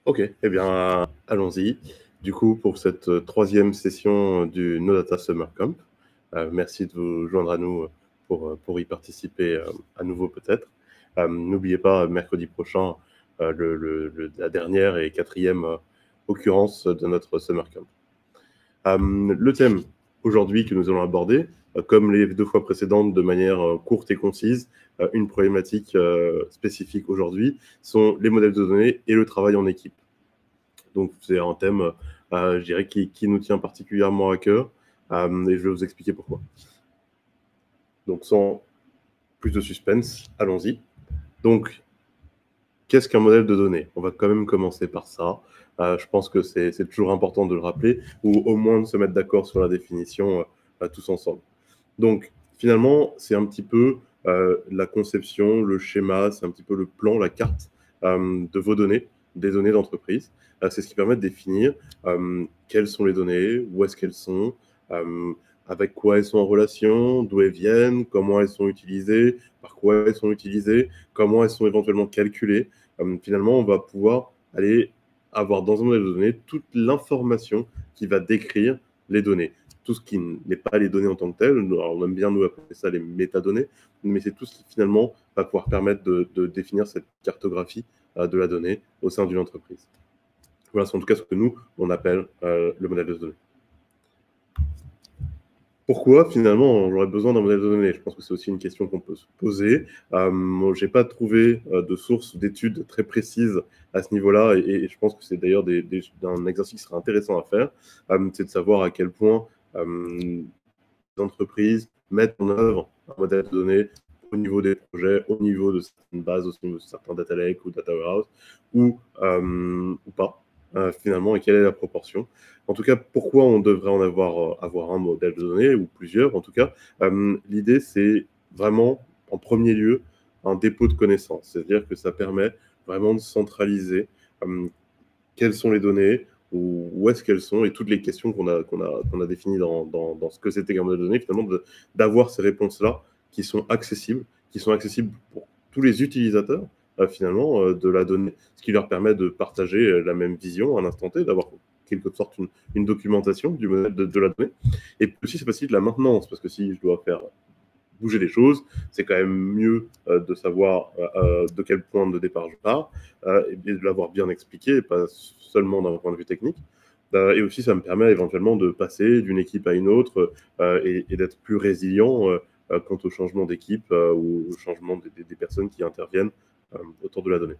Ok, eh bien, allons-y. Du coup, pour cette troisième session du No Data Summer Camp, merci de vous joindre à nous pour y participer à nouveau peut-être. N'oubliez pas, mercredi prochain, la dernière et quatrième occurrence de notre Summer Camp. Le thème aujourd'hui que nous allons aborder, comme les deux fois précédentes de manière courte et concise, une problématique spécifique aujourd'hui, sont les modèles de données et le travail en équipe. Donc c'est un thème, je dirais, qui nous tient particulièrement à cœur, et je vais vous expliquer pourquoi. Donc sans plus de suspense, allons-y. Donc, qu'est-ce qu'un modèle de données? On va quand même commencer par ça. Je pense que c'est toujours important de le rappeler, ou au moins de se mettre d'accord sur la définition tous ensemble. Donc, finalement, c'est un petit peu la conception, le schéma, c'est un petit peu le plan, la carte de vos données, des données d'entreprise. C'est ce qui permet de définir quelles sont les données, où est-ce qu'elles sont, avec quoi elles sont en relation, d'où elles viennent, comment elles sont utilisées, par quoi elles sont utilisées, comment elles sont éventuellement calculées. Finalement, on va pouvoir aller avoir dans un modèle de données toute l'information qui va décrire les données. Tout ce qui n'est pas les données en tant que telles, alors on aime bien nous appeler ça les métadonnées, mais c'est tout ce qui finalement va pouvoir permettre de définir cette cartographie de la donnée au sein d'une entreprise. Voilà, c'est en tout cas ce que nous, on appelle le modèle de données. Pourquoi finalement j'aurais besoin d'un modèle de données? Je pense que c'est aussi une question qu'on peut se poser. Je n'ai pas trouvé de sources d'études très précises à ce niveau-là, et je pense que c'est d'ailleurs un exercice qui serait intéressant à faire, c'est de savoir à quel point les entreprises mettent en œuvre un modèle de données au niveau des projets, au niveau de certaines bases, au niveau de certains data lakes ou data warehouse, ou pas, finalement, et quelle est la proportion. En tout cas, pourquoi on devrait en avoir un modèle de données, ou plusieurs, en tout cas. L'idée, c'est vraiment, en premier lieu, un dépôt de connaissances. C'est-à-dire que ça permet vraiment de centraliser quelles sont les données, où est-ce qu'elles sont, et toutes les questions qu'on a définies dans ce que c'était qu'un modèle de données, finalement, d'avoir ces réponses-là qui sont accessibles pour tous les utilisateurs, finalement, de la donnée, ce qui leur permet de partager la même vision à l'instant T, d'avoir quelque sorte une documentation du modèle de la donnée. Et puis aussi, c'est facile de la maintenance, parce que si je dois faire bouger les choses, c'est quand même mieux de savoir de quel point de départ je pars, et de l'avoir bien expliqué, pas seulement d'un point de vue technique. Et aussi, ça me permet éventuellement de passer d'une équipe à une autre et d'être plus résilient quant au changement d'équipe ou au changement des personnes qui interviennent autour de la donnée.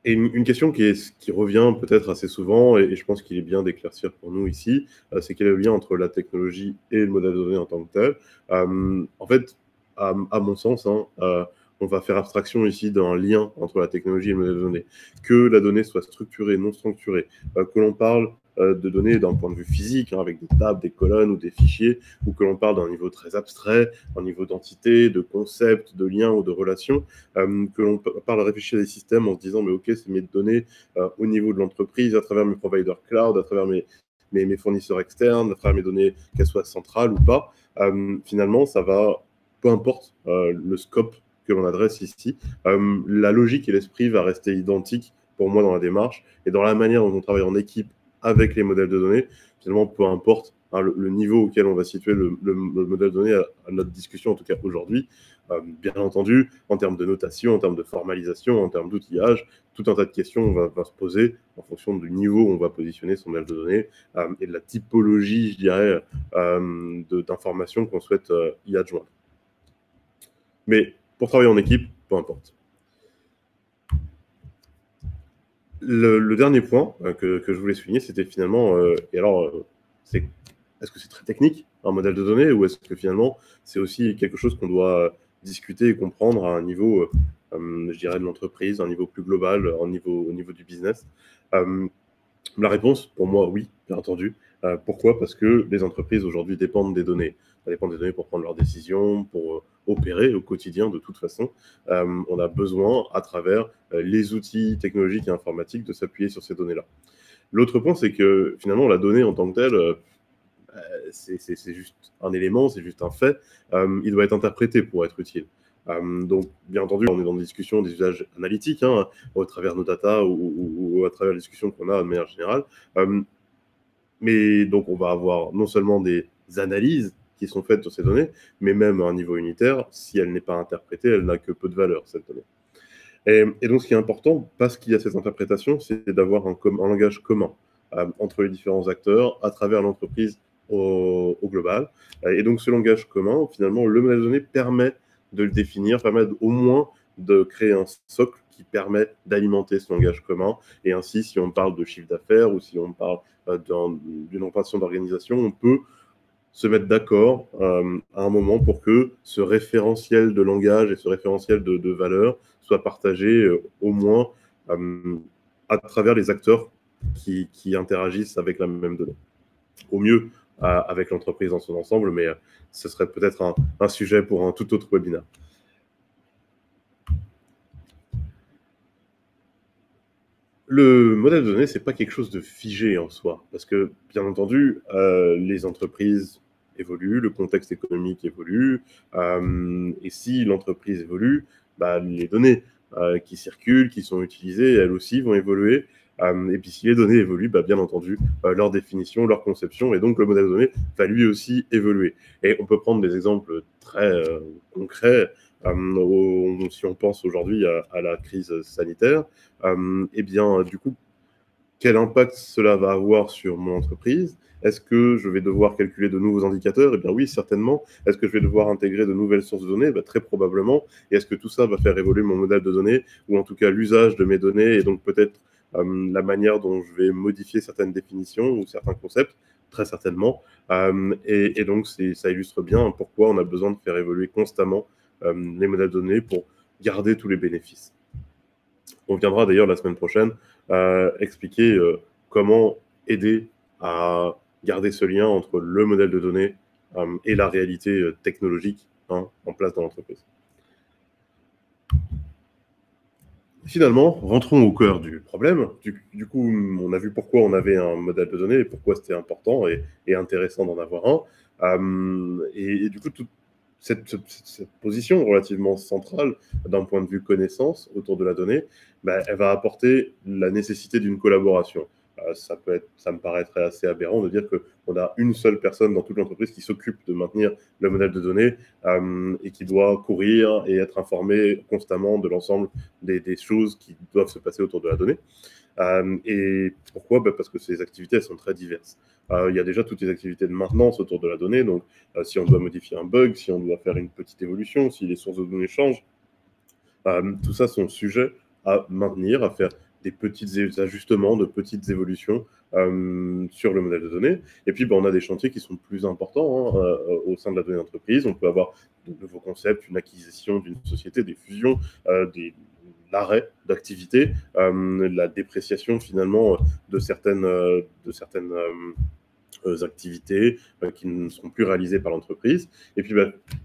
Et une question qui revient peut-être assez souvent, et je pense qu'il est bien d'éclaircir pour nous ici, c'est quel est le lien entre la technologie et le modèle de données en tant que tel. En fait, à mon sens, on va faire abstraction ici d'un lien entre la technologie et le modèle de données. Que la donnée soit structurée, non structurée, que l'on parle de données d'un point de vue physique, avec des tables, des colonnes ou des fichiers, ou que l'on parle d'un niveau très abstrait, un niveau d'entité, de concept, de lien ou de relation, que l'on parle de réfléchir à des systèmes en se disant, mais ok, c'est mes données au niveau de l'entreprise, à travers mes providers cloud, à travers mes fournisseurs externes, à travers mes données, qu'elles soient centrales ou pas. Finalement, ça va, peu importe le scope que l'on adresse ici, la logique et l'esprit va rester identique pour moi dans la démarche et dans la manière dont on travaille en équipe avec les modèles de données. Finalement, peu importe le niveau auquel on va situer le modèle de données à notre discussion, en tout cas aujourd'hui. Bien entendu, en termes de notation, en termes de formalisation, en termes d'outillage, tout un tas de questions va se poser en fonction du niveau où on va positionner son modèle de données et de la typologie, je dirais, d'informations qu'on souhaite y adjoindre. Mais pour travailler en équipe, peu importe. Le dernier point que je voulais souligner, c'était finalement, et alors, est-ce que c'est très technique, un modèle de données, ou est-ce que finalement, c'est aussi quelque chose qu'on doit discuter et comprendre à un niveau, je dirais, de l'entreprise, un niveau plus global, au niveau du business? La réponse, pour moi, oui, bien entendu. Pourquoi? Parce que les entreprises aujourd'hui dépendent des données. Elles dépendent des données pour prendre leurs décisions, pour opérer au quotidien de toute façon. On a besoin, à travers les outils technologiques et informatiques, de s'appuyer sur ces données-là. L'autre point, c'est que finalement, la donnée en tant que telle, c'est juste un élément, c'est juste un fait. Il doit être interprété pour être utile. Donc, bien entendu, on est dans des discussions, des usages analytiques, hein, au travers nos data ou à travers les discussions qu'on a de manière générale. Mais donc, on va avoir non seulement des analyses qui sont faites sur ces données, mais même à un niveau unitaire, si elle n'est pas interprétée, elle n'a que peu de valeur, cette donnée. Et donc, ce qui est important, parce qu'il y a cette interprétation, c'est d'avoir un langage commun entre les différents acteurs à travers l'entreprise au global. Et donc, ce langage commun, finalement, le modèle de données permet de le définir, permet au moins de créer un socle qui permet d'alimenter ce langage commun. Et ainsi, si on parle de chiffre d'affaires ou si on parle d'une opération d'organisation, on peut se mettre d'accord à un moment pour que ce référentiel de langage et ce référentiel de valeur soit partagé au moins à travers les acteurs qui interagissent avec la même donnée. Au mieux avec l'entreprise dans son ensemble, mais ce serait peut-être un sujet pour un tout autre webinaire. Le modèle de données, ce n'est pas quelque chose de figé en soi, parce que, bien entendu, les entreprises évoluent, le contexte économique évolue, et si l'entreprise évolue, bah, les données qui circulent, qui sont utilisées, elles aussi vont évoluer. Et puis si les données évoluent, bah, bien entendu, leur définition, leur conception, et donc le modèle de données va lui aussi évoluer. Et on peut prendre des exemples très concrets. Si on pense aujourd'hui à la crise sanitaire, eh bien, du coup, quel impact cela va avoir sur mon entreprise? Est-ce que je vais devoir calculer de nouveaux indicateurs? Eh bien oui, certainement. Est-ce que je vais devoir intégrer de nouvelles sources de données? Très probablement. Et est-ce que tout ça va faire évoluer mon modèle de données, ou en tout cas l'usage de mes données, et donc peut-être la manière dont je vais modifier certaines définitions ou certains concepts? Très certainement. Et donc, ça illustre bien pourquoi on a besoin de faire évoluer constamment les modèles de données pour garder tous les bénéfices. On viendra d'ailleurs la semaine prochaine expliquer comment aider à garder ce lien entre le modèle de données et la réalité technologique en place dans l'entreprise. Finalement, rentrons au cœur du problème. Du coup, on a vu pourquoi on avait un modèle de données et pourquoi c'était important et intéressant d'en avoir un. Et du coup, toute cette position relativement centrale d'un point de vue connaissance autour de la donnée, elle va apporter la nécessité d'une collaboration. Ça me paraîtrait assez aberrant de dire qu'on a une seule personne dans toute l'entreprise qui s'occupe de maintenir le modèle de données et qui doit courir et être informé constamment de l'ensemble des choses qui doivent se passer autour de la donnée. Et pourquoi? Parce que ces activités, elles sont très diverses. Il y a déjà toutes les activités de maintenance autour de la donnée, donc si on doit modifier un bug, si on doit faire une petite évolution, si les sources de données changent, tout ça sont sujets à maintenir, à faire des petits ajustements, de petites évolutions sur le modèle de données. Et puis, on a des chantiers qui sont plus importants au sein de la donnée d'entreprise. On peut avoir de nouveaux concepts, une acquisition d'une société, des fusions, l'arrêt d'activité, la dépréciation finalement de certaines activités qui ne seront plus réalisées par l'entreprise. Et puis,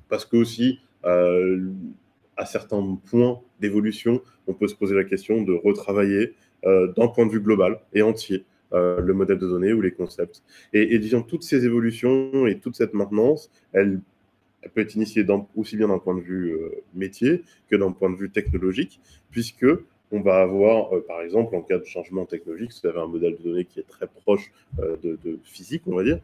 parce que aussi, à certains points d'évolution, on peut se poser la question de retravailler d'un point de vue global et entier le modèle de données ou les concepts. Et disons, toutes ces évolutions et toute cette maintenance, elle peut être initiée aussi bien d'un point de vue métier que d'un point de vue technologique, puisque on va avoir, par exemple, en cas de changement technologique, si vous avez un modèle de données qui est très proche de physique, on va dire,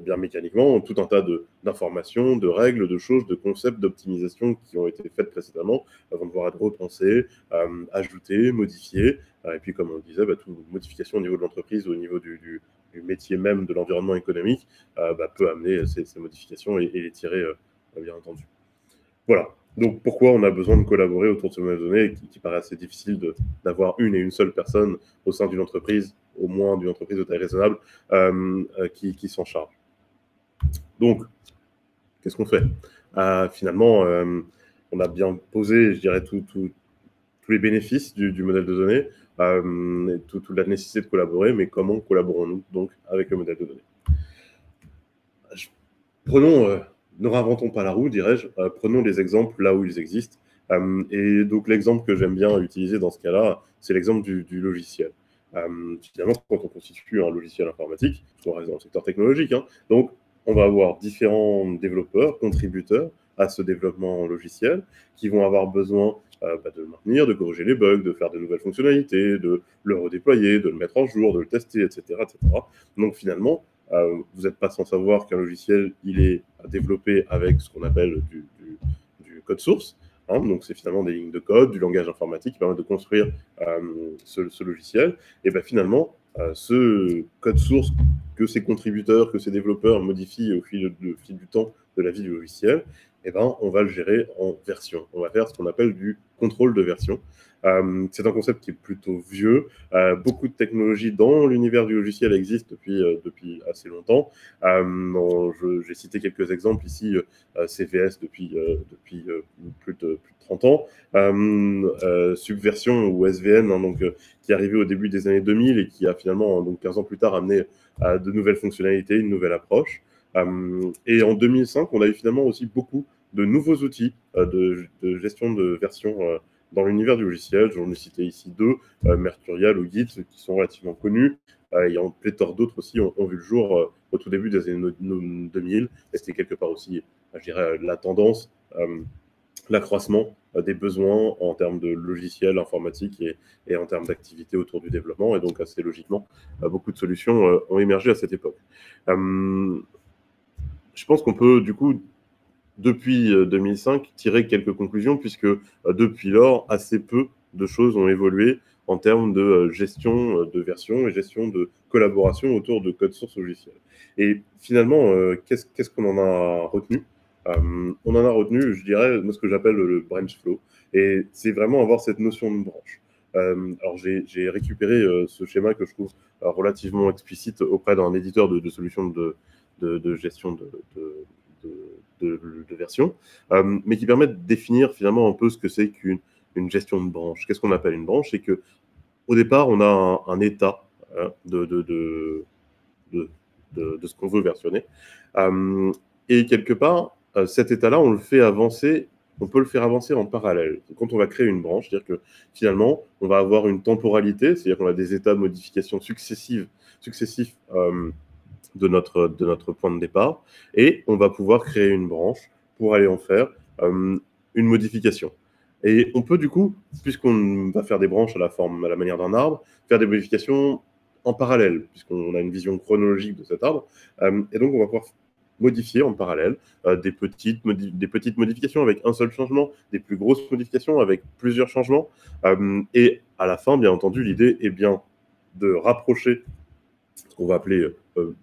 bien mécaniquement, tout un tas d'informations, de règles, de choses, de concepts, d'optimisation qui ont été faites précédemment vont devoir être repensées, ajoutées, modifiées. Et puis, comme on le disait, toute modification au niveau de l'entreprise, au niveau du métier même, de l'environnement économique, peut amener ces modifications et les tirer, bien entendu. Voilà. Donc, pourquoi on a besoin de collaborer autour de ce modèle de données qui paraît assez difficile d'avoir une et une seule personne au sein d'une entreprise, au moins d'une entreprise de taille raisonnable, qui s'en charge. Donc, qu'est-ce qu'on fait? Finalement, on a bien posé, je dirais, tous les bénéfices du modèle de données, toute la nécessité de collaborer, mais comment collaborons-nous donc avec le modèle de données? Prenons, ne réinventons pas la roue, dirais-je, prenons les exemples là où ils existent. Et donc l'exemple que j'aime bien utiliser dans ce cas-là, c'est l'exemple du logiciel. Finalement, quand on constitue un logiciel informatique, on reste dans le secteur technologique, donc on va avoir différents développeurs, contributeurs, à ce développement logiciel, qui vont avoir besoin de le maintenir, de corriger les bugs, de faire de nouvelles fonctionnalités, de le redéployer, de le mettre en jour, de le tester, etc. etc. Donc finalement, vous n'êtes pas sans savoir qu'un logiciel, il est développé avec ce qu'on appelle du code source. Hein, donc c'est finalement des lignes de code, du langage informatique qui permet de construire ce logiciel. Et bien finalement, ce code source que ces contributeurs, que ces développeurs modifient au fil du temps de la vie du logiciel, eh ben, on va le gérer en version. On va faire ce qu'on appelle du contrôle de version. C'est un concept qui est plutôt vieux. Beaucoup de technologies dans l'univers du logiciel existent depuis assez longtemps. J'ai cité quelques exemples ici, CVS depuis plus de 30 ans, Subversion ou SVN, hein, donc, qui est arrivé au début des années 2000 et qui a finalement, donc 15 ans plus tard, amené de nouvelles fonctionnalités, une nouvelle approche. Et en 2005, on a eu finalement aussi beaucoup de nouveaux outils de gestion de version dans l'univers du logiciel. J'en ai cité ici deux, Mercurial ou Git, qui sont relativement connus. Il y a pléthore d'autres aussi ont vu le jour au tout début des années 2000. Et c'était quelque part aussi, je dirais, la tendance, l'accroissement des besoins en termes de logiciels informatiques et en termes d'activité autour du développement. Et donc, assez logiquement, beaucoup de solutions ont émergé à cette époque. Je pense qu'on peut, du coup, depuis 2005, tirer quelques conclusions, puisque depuis lors, assez peu de choses ont évolué en termes de gestion de version et gestion de collaboration autour de code source logiciel. Et finalement, qu'est-ce qu'on en a retenu? On en a retenu, je dirais, ce que j'appelle le branch flow. Et c'est vraiment avoir cette notion de branche. Alors, j'ai récupéré ce schéma que je trouve relativement explicite auprès d'un éditeur de solutions de gestion de version, mais qui permet de définir finalement un peu ce que c'est qu'une gestion de branche. Qu'est-ce qu'on appelle une branche? C'est qu'au départ, on a un état de ce qu'on veut versionner. Et quelque part, cet état-là, on peut le faire avancer en parallèle. Quand on va créer une branche, c'est-à-dire que finalement, on va avoir une temporalité, c'est-à-dire qu'on a des états de modification successifs de notre point de départ, et on va pouvoir créer une branche pour aller en faire une modification. Et on peut du coup, puisqu'on va faire des branches à la manière d'un arbre, faire des modifications en parallèle, puisqu'on a une vision chronologique de cet arbre, et donc on va pouvoir modifier en parallèle des petites modifications avec un seul changement, des plus grosses modifications avec plusieurs changements, et à la fin, bien entendu, l'idée est bien de rapprocher ce qu'on va appeler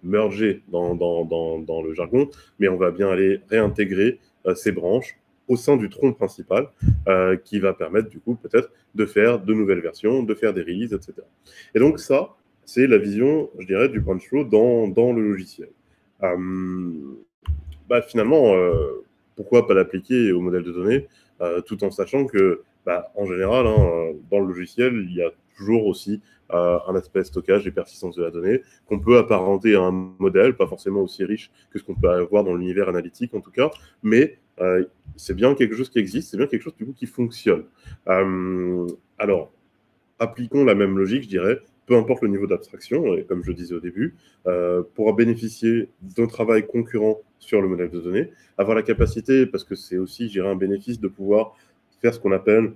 merger dans le jargon, mais on va bien aller réintégrer ces branches au sein du tronc principal qui va permettre du coup peut-être de faire de nouvelles versions, de faire des releases, etc. Et donc ça, c'est la vision, je dirais, du branch flow dans le logiciel. Finalement, pourquoi pas l'appliquer au modèle de données, tout en sachant que, en général, hein, dans le logiciel, il y a toujours aussi un aspect stockage et persistance de la donnée qu'on peut apparenter à un modèle, pas forcément aussi riche que ce qu'on peut avoir dans l'univers analytique en tout cas, mais c'est bien quelque chose qui existe, c'est bien quelque chose du coup qui fonctionne. Alors, appliquons la même logique, je dirais, peu importe le niveau d'abstraction, et comme je disais au début, pour bénéficier d'un travail concurrent sur le modèle de données, avoir la capacité, parce que c'est aussi, je dirais, un bénéfice de pouvoir faire ce qu'on appelle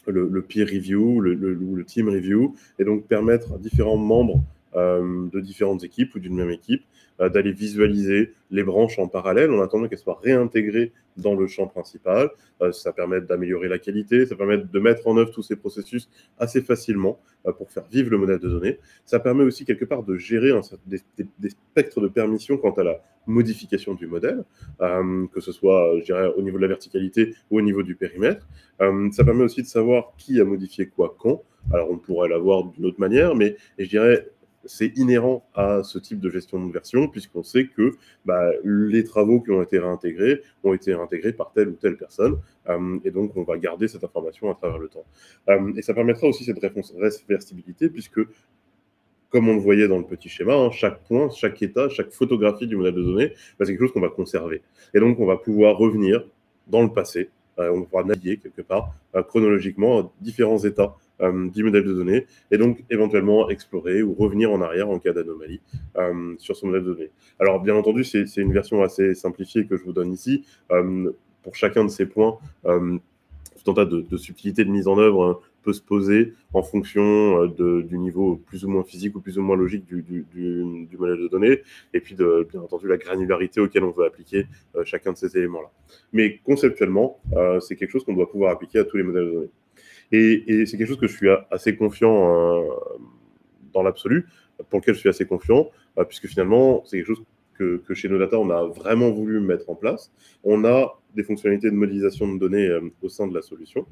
le peer review, le team review, et donc permettre à différents membres de différentes équipes ou d'une même équipe d'aller visualiser les branches en parallèle en attendant qu'elles soient réintégrées dans le champ principal. Ça permet d'améliorer la qualité, ça permet de mettre en œuvre tous ces processus assez facilement pour faire vivre le modèle de données. Ça permet aussi quelque part de gérer des spectres de permissions quant à la modification du modèle, que ce soit, je dirais, au niveau de la verticalité ou au niveau du périmètre. Ça permet aussi de savoir qui a modifié quoi quand. Alors, on pourrait l'avoir d'une autre manière, mais je dirais c'est inhérent à ce type de gestion de version, puisqu'on sait que les travaux qui ont été réintégrés par telle ou telle personne, et donc on va garder cette information à travers le temps. Et ça permettra aussi cette réversibilité, puisque, comme on le voyait dans le petit schéma, hein, chaque point, chaque état, chaque photographie du modèle de données, c'est quelque chose qu'on va conserver. Et donc on va pouvoir revenir dans le passé, on pourra naviguer quelque part chronologiquement à différents états du modèle de données, et donc éventuellement explorer ou revenir en arrière en cas d'anomalie sur ce modèle de données. Alors bien entendu, c'est une version assez simplifiée que je vous donne ici. pour chacun de ces points, tout un tas de subtilités de mise en œuvre peut se poser en fonction du niveau plus ou moins physique ou plus ou moins logique du modèle de données, et puis bien entendu la granularité auquel on veut appliquer chacun de ces éléments-là. Mais conceptuellement, c'est quelque chose qu'on doit pouvoir appliquer à tous les modèles de données. Et c'est quelque chose que je suis assez confiant dans l'absolu, pour lequel je suis assez confiant, puisque finalement, c'est quelque chose que chez Nodata, on a vraiment voulu mettre en place. On a des fonctionnalités de modélisation de données au sein de la solution,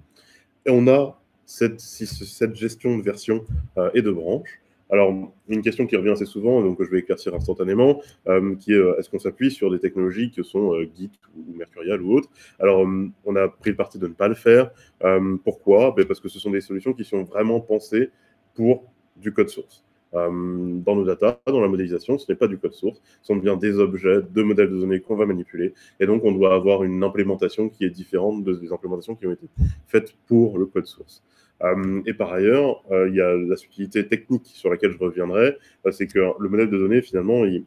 et on a cette gestion de version et de branches. Alors, une question qui revient assez souvent, donc que je vais éclaircir instantanément, qui est est-ce qu'on s'appuie sur des technologies que sont Git ou Mercurial ou autres? Alors, on a pris le parti de ne pas le faire. Pourquoi? Parce que ce sont des solutions qui sont vraiment pensées pour du code source. Dans nos data, dans la modélisation, ce n'est pas du code source, ce sont bien des objets, de modèles de données qu'on va manipuler, et donc on doit avoir une implémentation qui est différente des implémentations qui ont été faites pour le code source. Et par ailleurs, il y a la subtilité technique sur laquelle je reviendrai, c'est que le modèle de données, finalement, il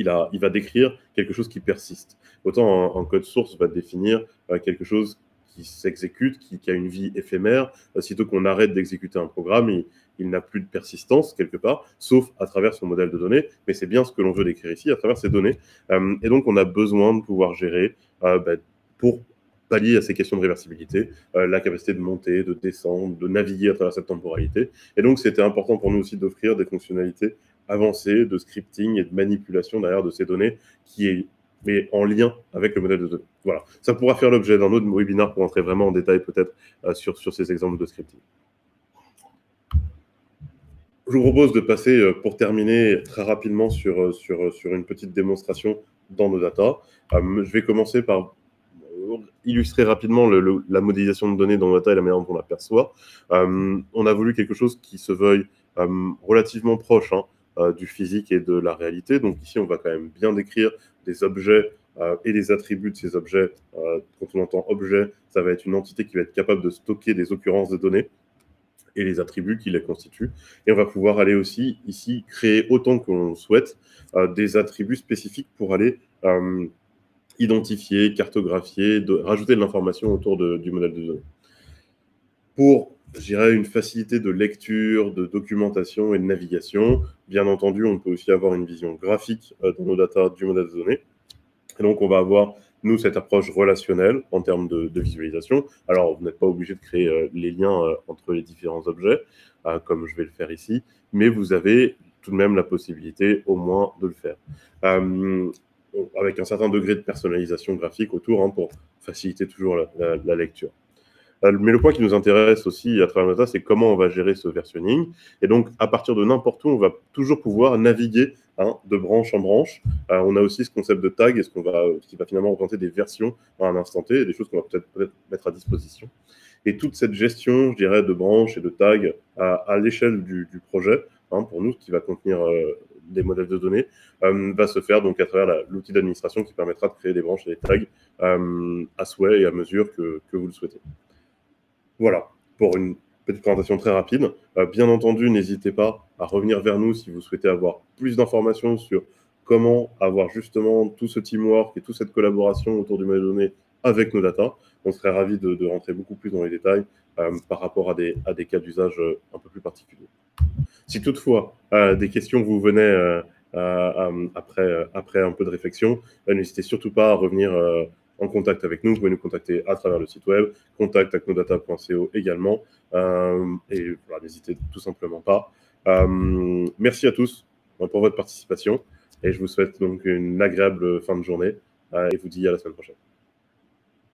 va décrire quelque chose qui persiste. Autant un code source va définir quelque chose qui s'exécute, qui a une vie éphémère. Sitôt qu'on arrête d'exécuter un programme, il n'a plus de persistance quelque part, sauf à travers son modèle de données. Mais c'est bien ce que l'on veut décrire ici, à travers ces données. Et donc, on a besoin de pouvoir gérer, pour pallier à ces questions de réversibilité, la capacité de monter, de descendre, de naviguer à travers cette temporalité. Et donc, c'était important pour nous aussi d'offrir des fonctionnalités avancées de scripting et de manipulation derrière de ces données qui est en lien avec le modèle de données. Voilà. Ça pourra faire l'objet d'un autre webinaire pour entrer vraiment en détail peut-être sur ces exemples de scripting. Je vous propose de passer, pour terminer très rapidement sur une petite démonstration dans nos data. Je vais commencer par illustrer rapidement la modélisation de données dans nos data et la manière dont on l'aperçoit. On a voulu quelque chose qui se veuille relativement proche du physique et de la réalité. Donc ici, on va quand même bien décrire des objets et les attributs de ces objets. Quand on entend objet, ça va être une entité qui va être capable de stocker des occurrences de données et les attributs qui les constituent. Et on va pouvoir aller aussi ici créer autant que l'on souhaite des attributs spécifiques pour aller identifier, cartographier, rajouter de l'information autour du modèle de données. Pour, je dirais, une facilité de lecture, de documentation et de navigation, bien entendu, on peut aussi avoir une vision graphique dans nos data du modèle de données. Et donc, on va avoir, nous, cette approche relationnelle en termes de visualisation. Alors, vous n'êtes pas obligé de créer les liens entre les différents objets, comme je vais le faire ici, mais vous avez tout de même la possibilité, au moins, de le faire. Avec un certain degré de personnalisation graphique autour, pour faciliter toujours la lecture. Mais le point qui nous intéresse aussi à travers Nodata, c'est comment on va gérer ce versionning. Et donc, à partir de n'importe où, on va toujours pouvoir naviguer de branche en branche. On a aussi ce concept de tag, qui va finalement représenter des versions à un instant T, des choses qu'on va peut-être mettre à disposition. Et toute cette gestion, je dirais, de branches et de tags à l'échelle du projet, pour nous, qui va contenir des modèles de données, va se faire donc à travers l'outil d'administration qui permettra de créer des branches et des tags à souhait et à mesure que vous le souhaitez. Voilà, pour une petite présentation très rapide. Bien entendu, n'hésitez pas à revenir vers nous si vous souhaitez avoir plus d'informations sur comment avoir justement tout ce teamwork et toute cette collaboration autour du modèle de données avec nos data. On serait ravis de rentrer beaucoup plus dans les détails par rapport à des cas d'usage un peu plus particuliers. Si toutefois des questions vous venaient après un peu de réflexion, n'hésitez surtout pas à revenir en contact avec nous. Vous pouvez nous contacter à travers le site web, contact@nodata.co également. Et voilà, n'hésitez tout simplement pas. Merci à tous pour votre participation et je vous souhaite donc une agréable fin de journée et vous dis à la semaine prochaine.